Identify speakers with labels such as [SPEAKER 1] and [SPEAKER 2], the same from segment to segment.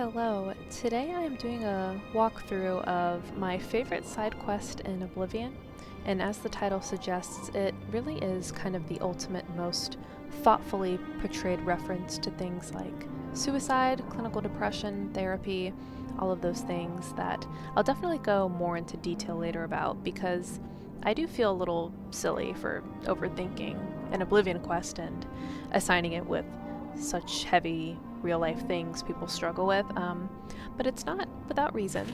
[SPEAKER 1] Hello, today I am doing a walkthrough of my favorite side quest in Oblivion, and as the title suggests, it really is kind of the ultimate, most thoughtfully portrayed reference to things like suicide, clinical depression, therapy, all of those things that I'll definitely go more into detail later about because I do feel a little silly for overthinking an Oblivion quest and assigning it with such heavy real-life things people struggle with, but it's not without reason.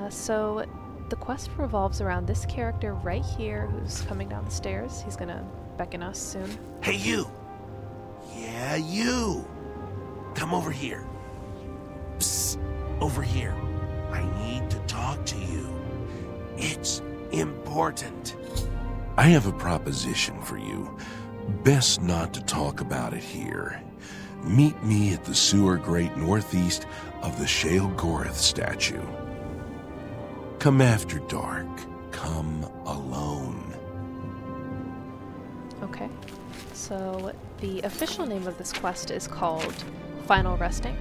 [SPEAKER 1] So the quest revolves around this character right here who's coming down the stairs. He's gonna beckon us soon.
[SPEAKER 2] Hey, you! Yeah, you! Come over here. Psst, over here. I need to talk to you. It's important. I have a proposition for you. Best not to talk about it here. Meet me at the sewer grate northeast of the Shale Goreth statue. Come after dark. Come alone.
[SPEAKER 1] Okay, so the official name of this quest is called Final Resting,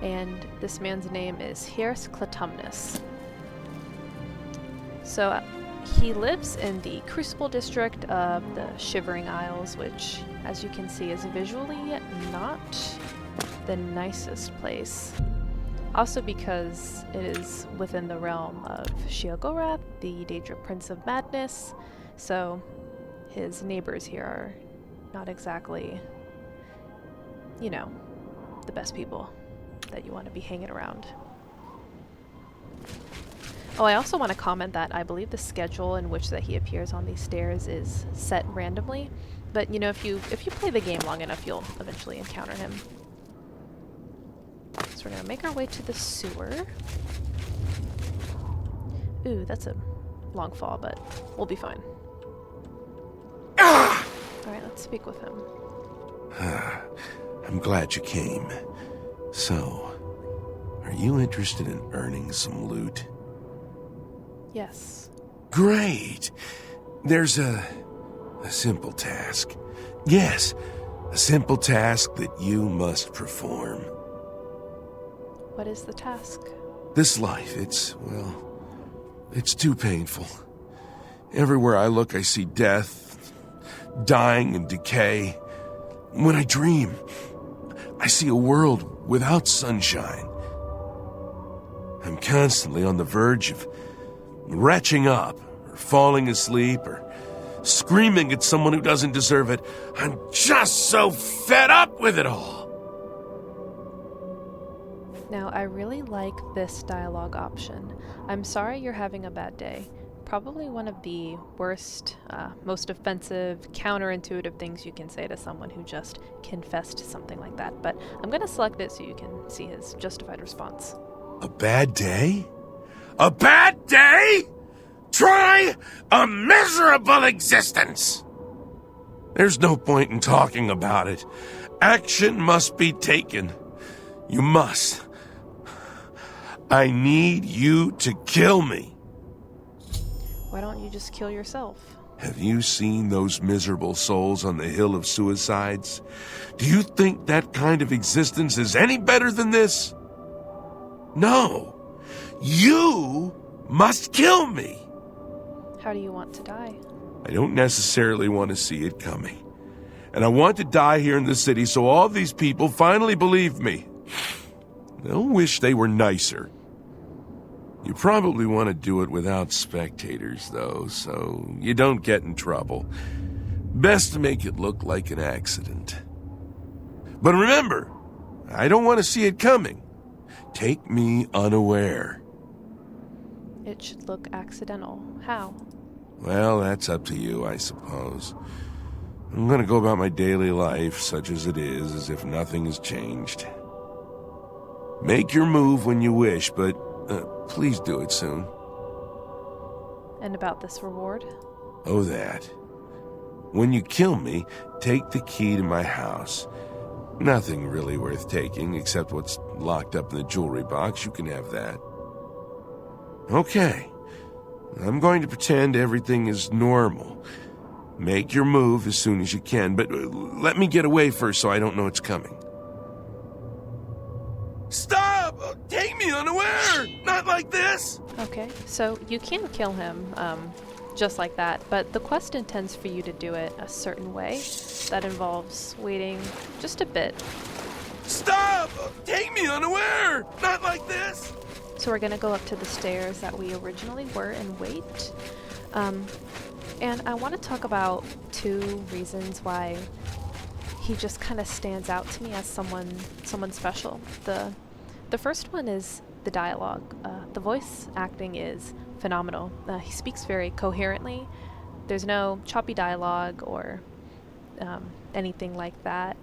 [SPEAKER 1] and this man's name is Hirrus Clutumnus. So he lives in the Crucible district of the Shivering Isles, which, as you can see, is visually not the nicest place. Also because it is within the realm of Sheogorath, the Daedra Prince of Madness, so his neighbors here are not exactly, you know, the best people that you want to be hanging around. Oh, I also want to comment that I believe the schedule in which that he appears on these stairs is set randomly, but you know, if you play the game long enough, you'll eventually encounter him. So we're gonna make our way to the sewer. Ooh, that's a long fall, but we'll be fine. Alright, let's speak with him.
[SPEAKER 2] I'm glad you came. So, are you interested in earning some loot?
[SPEAKER 1] Yes.
[SPEAKER 2] Great! There's a simple task. Yes, a simple task that you must perform.
[SPEAKER 1] What is the task?
[SPEAKER 2] This life, it's too painful. Everywhere I look, I see death, dying and decay. When I dream, I see a world without sunshine. I'm constantly on the verge of retching up, or falling asleep, or screaming at someone who doesn't deserve it. I'm just so fed up with it all.
[SPEAKER 1] Now, I really like this dialogue option. I'm sorry you're having a bad day. Probably one of the worst, most offensive, counterintuitive things you can say to someone who just confessed to something like that. But I'm going to select it so you can see his justified response.
[SPEAKER 2] A bad day? A bad day? Try a miserable existence! There's no point in talking about it. Action must be taken. You must. I need you to kill me.
[SPEAKER 1] Why don't you just kill yourself?
[SPEAKER 2] Have you seen those miserable souls on the Hill of Suicides? Do you think that kind of existence is any better than this? No. You must kill me.
[SPEAKER 1] How do you want to die?
[SPEAKER 2] I don't necessarily want to see it coming. And I want to die here in the city so all these people finally believe me. They'll wish they were nicer. You probably want to do it without spectators, though, so you don't get in trouble. Best to make it look like an accident. But remember, I don't want to see it coming. Take me unaware.
[SPEAKER 1] It should look accidental. How?
[SPEAKER 2] Well, that's up to you, I suppose. I'm gonna go about my daily life, such as it is, as if nothing has changed. Make your move when you wish, but please do it soon.
[SPEAKER 1] And about this reward?
[SPEAKER 2] Oh, that. When you kill me, take the key to my house. Nothing really worth taking, except what's locked up in the jewelry box. You can have that. Okay. I'm going to pretend everything is normal. Make your move as soon as you can, but let me get away first so I don't know it's coming. Stop! Take me unaware! Not like this!
[SPEAKER 1] Okay, so you can kill him, just like that, but the quest intends for you to do it a certain way that involves waiting just a bit.
[SPEAKER 2] Stop! Take me unaware! Not like this!
[SPEAKER 1] So we're gonna go up to the stairs that we originally were and wait. And I want to talk about 2 reasons why he just kind of stands out to me as someone special. The first one is the dialogue. The voice acting is phenomenal. He speaks very coherently. There's no choppy dialogue or anything like that.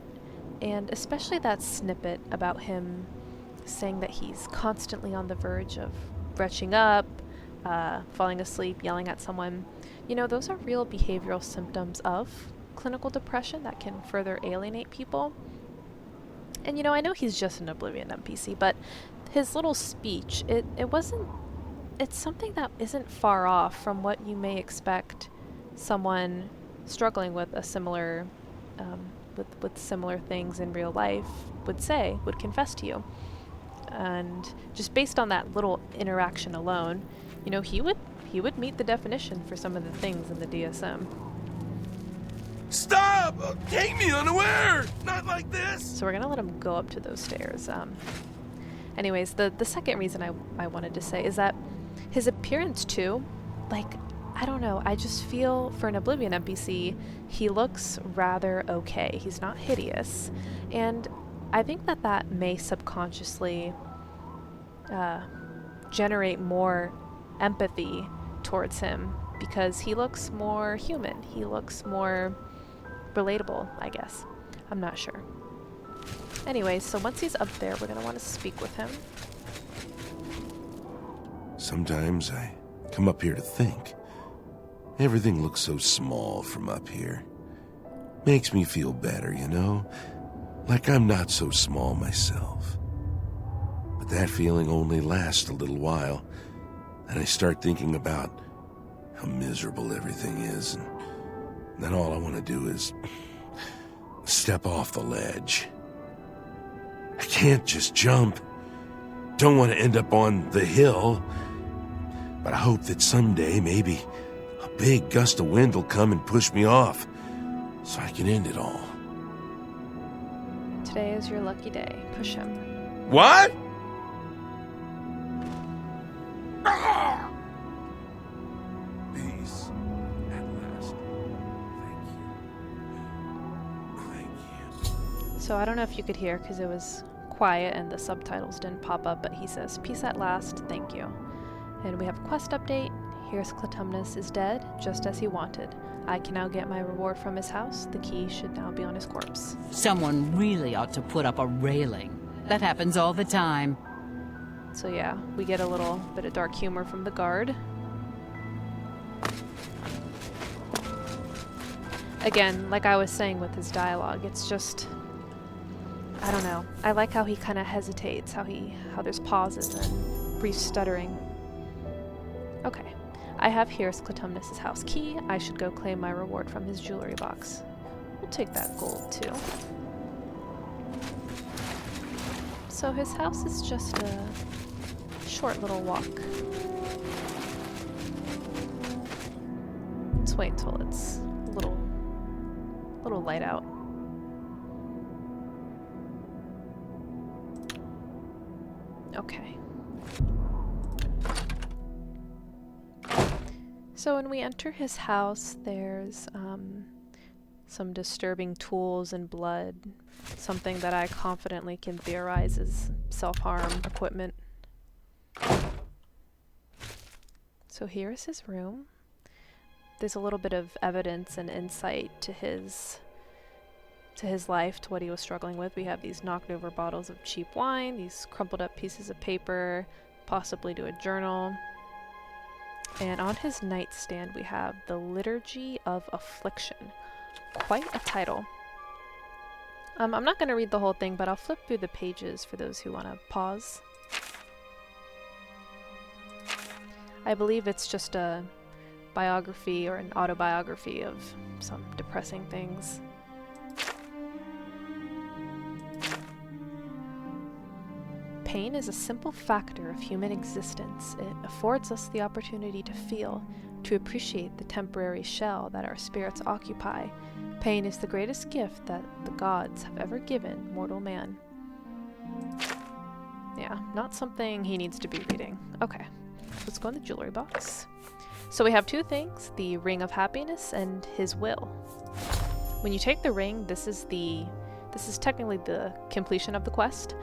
[SPEAKER 1] And especially that snippet about him saying that he's constantly on the verge of retching up, falling asleep, yelling at someone. You know, those are real behavioral symptoms of clinical depression that can further alienate people. And you know, I know he's just an Oblivion NPC, but his little speech, it's something that isn't far off from what you may expect someone struggling with a similar, with similar things in real life would confess to you. And just based on that little interaction alone, you know, he would meet the definition for some of the things in the DSM.
[SPEAKER 2] Stop! Take me unaware! Not like this!
[SPEAKER 1] So we're gonna let him go up to those stairs. Anyways, the second reason I wanted to say is that his appearance too, like, I don't know, I just feel for an Oblivion NPC, he looks rather okay. He's not hideous. And I think that may subconsciously generate more empathy towards him because he looks more human. He looks more relatable, I guess. I'm not sure. Anyways, so once he's up there, we're going to want to speak with him.
[SPEAKER 2] Sometimes I come up here to think. Everything looks so small from up here. Makes me feel better, you know? Like I'm not so small myself. But that feeling only lasts a little while, and I start thinking about how miserable everything is, and then all I want to do is step off the ledge. I can't just jump. Don't want to end up on the hill, but I hope that someday maybe a big gust of wind will come and push me off so I can end it all.
[SPEAKER 1] Today is your lucky day. Push him.
[SPEAKER 2] What? Peace at last. Thank you.
[SPEAKER 1] So I don't know if you could hear because it was quiet and the subtitles didn't pop up, but he says, "Peace at last, thank you." And we have a quest update. Hirrus Clutumnus is dead, just as he wanted. I can now get my reward from his house. The key should now be on his corpse.
[SPEAKER 3] Someone really ought to put up a railing. That happens all the time.
[SPEAKER 1] So yeah, we get a little bit of dark humor from the guard. Again, like I was saying with his dialogue, it's just, I don't know. I like how he kind of hesitates, how there's pauses and brief stuttering. Okay, I have Hirrus Clutumnus' house key. I should go claim my reward from his jewelry box. We'll take that gold too. So his house is just a short little walk. Let's wait until it's a little light out. Okay. So when we enter his house, there's some disturbing tools and blood, something that I confidently can theorize is self-harm equipment. So here is his room. There's a little bit of evidence and insight to his life, to what he was struggling with. We have these knocked over bottles of cheap wine, these crumpled up pieces of paper, possibly to a journal. And on his nightstand we have the Liturgy of Affliction. Quite a title. I'm not going to read the whole thing, but I'll flip through the pages for those who want to pause. I believe it's just a biography or an autobiography of some depressing things. Pain is a simple factor of human existence. It affords us the opportunity to feel, to appreciate the temporary shell that our spirits occupy. Pain is the greatest gift that the gods have ever given mortal man. Yeah, not something he needs to be reading. Okay, let's go in the jewelry box. So we have two things, the Ring of Happiness and his will. When you take the ring, this is technically the completion of the quest,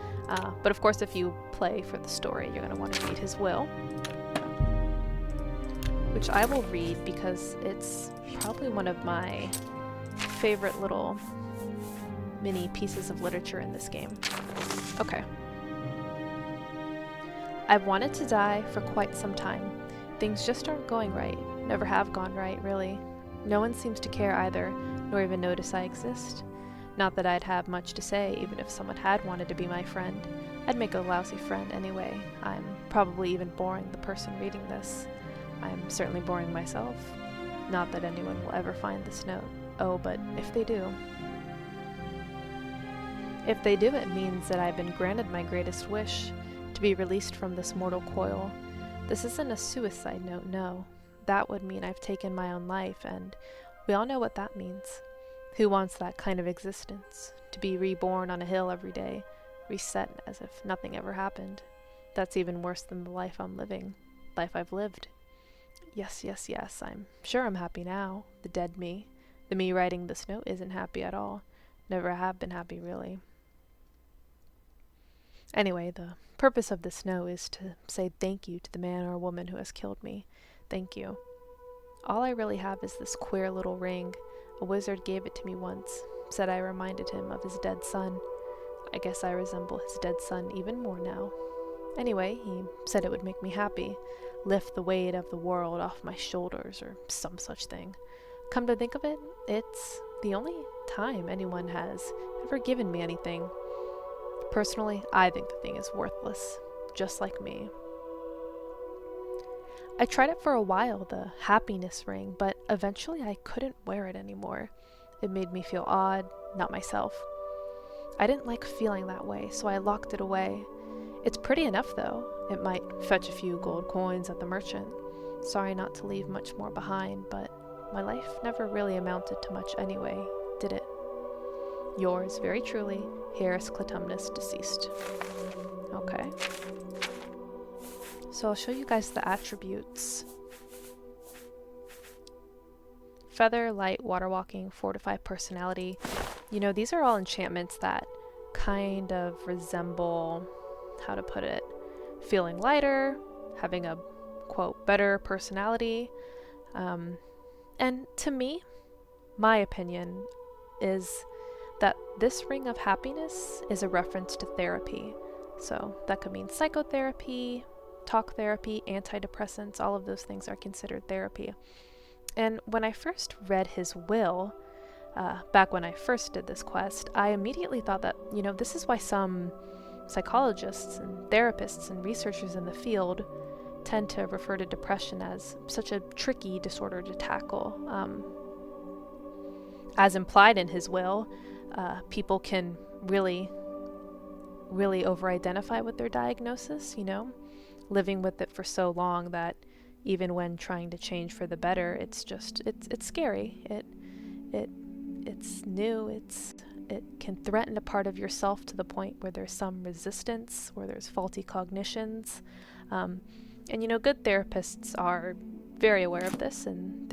[SPEAKER 1] but of course if you play for the story, you're going to want to read his will, which I will read because it's probably one of my favorite little mini pieces of literature in this game. Okay. I've wanted to die for quite some time. Things just aren't going right. Never have gone right, really. No one seems to care either, nor even notice I exist. Not that I'd have much to say, even if someone had wanted to be my friend. I'd make a lousy friend anyway. I'm probably even boring the person reading this. I'm certainly boring myself. Not that anyone will ever find this note. Oh, but if they do... If they do, it means that I've been granted my greatest wish, to be released from this mortal coil. This isn't a suicide note, no. That would mean I've taken my own life, and we all know what that means. Who wants that kind of existence? To be reborn on a hill every day, reset as if nothing ever happened. That's even worse than the life I'm living, life I've lived. Yes, yes, yes, I'm sure I'm happy now, the dead me. The me writing this note isn't happy at all. Never have been happy, really. Anyway, the purpose of this note is to say thank you to the man or woman who has killed me. Thank you. All I really have is this queer little ring. A wizard gave it to me once, said I reminded him of his dead son. I guess I resemble his dead son even more now. Anyway, he said it would make me happy, lift the weight of the world off my shoulders or some such thing. Come to think of it, it's the only time anyone has ever given me anything. Personally, I think the thing is worthless, just like me. I tried it for a while, the happiness ring, but eventually I couldn't wear it anymore. It made me feel odd, not myself. I didn't like feeling that way, so I locked it away. It's pretty enough, though. It might fetch a few gold coins at the merchant. Sorry not to leave much more behind, but my life never really amounted to much anyway, did it? Yours very truly, Hirrus Clutumnus, deceased. Okay. So I'll show you guys the attributes. Feather, light, water walking, fortify personality. You know, these are all enchantments that kind of resemble, how to put it, feeling lighter, having a, quote, better personality. And to me, my opinion is that this ring of happiness is a reference to therapy. So that could mean psychotherapy, talk therapy, antidepressants, all of those things are considered therapy. And when I first read his will, back when I first did this quest, I immediately thought that, you know, this is why some psychologists and therapists and researchers in the field tend to refer to depression as such a tricky disorder to tackle. As implied in his will, people can really over-identify with their diagnosis, you know, living with it for so long that even when trying to change for the better, it's scary. It's new. It can threaten a part of yourself to the point where there's some resistance, where there's faulty cognitions. And you know, good therapists are very aware of this, and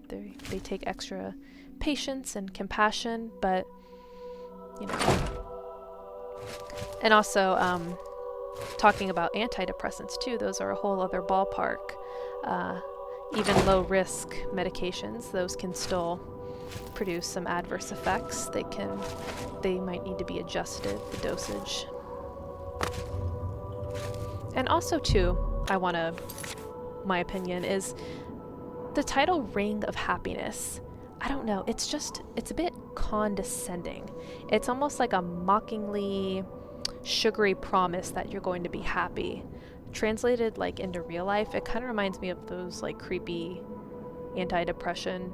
[SPEAKER 1] they take extra patience and compassion, but you know, and also talking about antidepressants too, those are a whole other ballpark. Even low risk medications, those can still produce some adverse effects. They might need to be adjusted, the dosage. And also too, my opinion is the title Ring of Happiness. I don't know, it's a bit condescending. It's almost like a mockingly sugary promise that you're going to be happy. Translated like into real life, it kind of reminds me of those like creepy antidepressant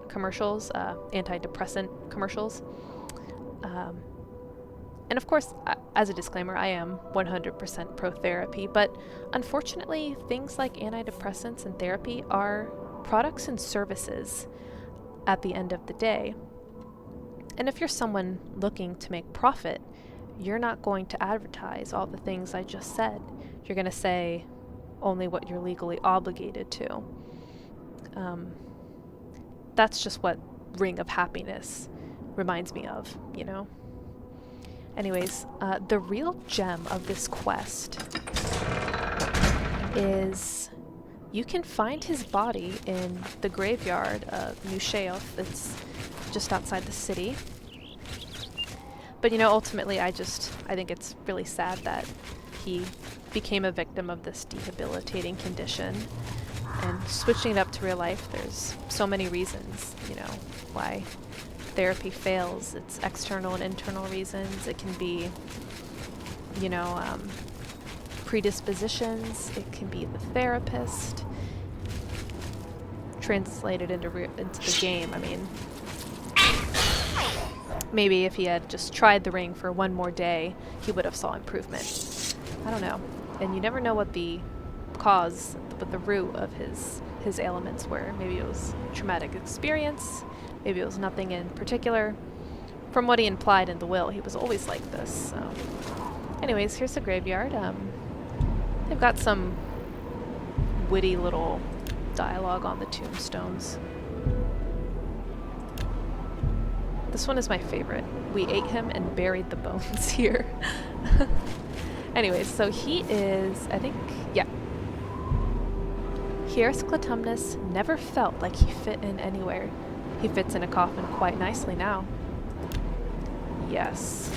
[SPEAKER 1] commercials. And of course, as a disclaimer, I am 100% pro-therapy, but unfortunately, things like antidepressants and therapy are products and services at the end of the day. And if you're someone looking to make profit, you're not going to advertise all the things I just said. You're going to say only what you're legally obligated to. That's just what Ring of Happiness reminds me of, you know? Anyways, the real gem of this quest is you can find his body in the graveyard of New Sheoth. It's just outside the city. But you know, ultimately I think it's really sad that he became a victim of this debilitating condition. And switching it up to real life, there's so many reasons, you know, why therapy fails. It's external and internal reasons. It can be, you know, predispositions. It can be the therapist. Translated into the game, I mean, maybe if he had just tried the ring for one more day, he would have saw improvement. I don't know. And you never know what the cause, what the root of his ailments were. Maybe it was traumatic experience. Maybe it was nothing in particular. From what he implied in the will, he was always like this. So, anyways, here's the graveyard. They've got some witty little dialogue on the tombstones. This one is my favorite. We ate him and buried the bones here. Anyways, so he is, I think, yeah. Hirrus Clutumnus never felt like he fit in anywhere. He fits in a coffin quite nicely now. Yes.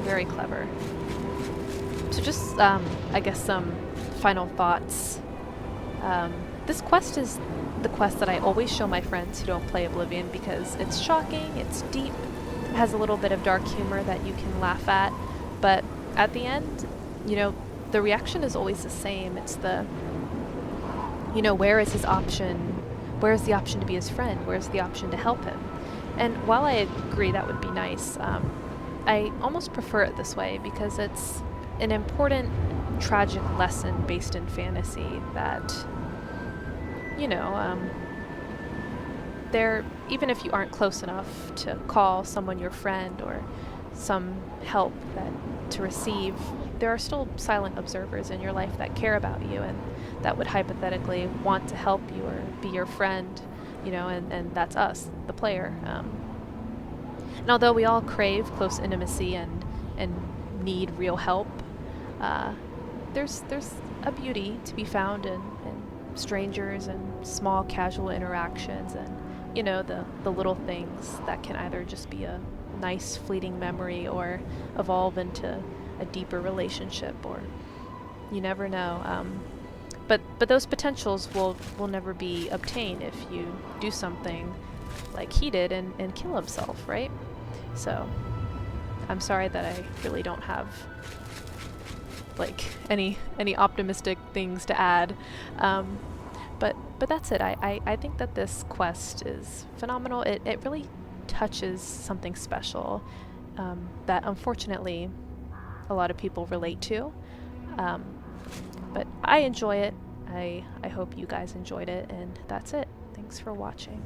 [SPEAKER 1] Very clever. So just, I guess some final thoughts. This quest is the quest that I always show my friends who don't play Oblivion because it's shocking, it's deep, it has a little bit of dark humor that you can laugh at, but at the end, you know, the reaction is always the same. It's the, you know, where is his option? Where is the option to be his friend? Where's the option to help him? And while I agree that would be nice, I almost prefer it this way because it's an important tragic lesson based in fantasy that, you know, there, even if you aren't close enough to call someone your friend or some help to receive, there are still silent observers in your life that care about you and that would hypothetically want to help you or be your friend, you know, and that's us, the player. And although we all crave close intimacy and need real help, there's a beauty to be found in strangers and small casual interactions and, you know, the little things that can either just be a nice fleeting memory or evolve into a deeper relationship, or you never know. But those potentials will never be obtained if you do something like he did and kill himself, right? So I'm sorry that I really don't have like any optimistic things to add, but that's it. I think that this quest is phenomenal. It really touches something special that unfortunately a lot of people relate to, but I enjoy it. I hope you guys enjoyed it, and that's it. Thanks for watching.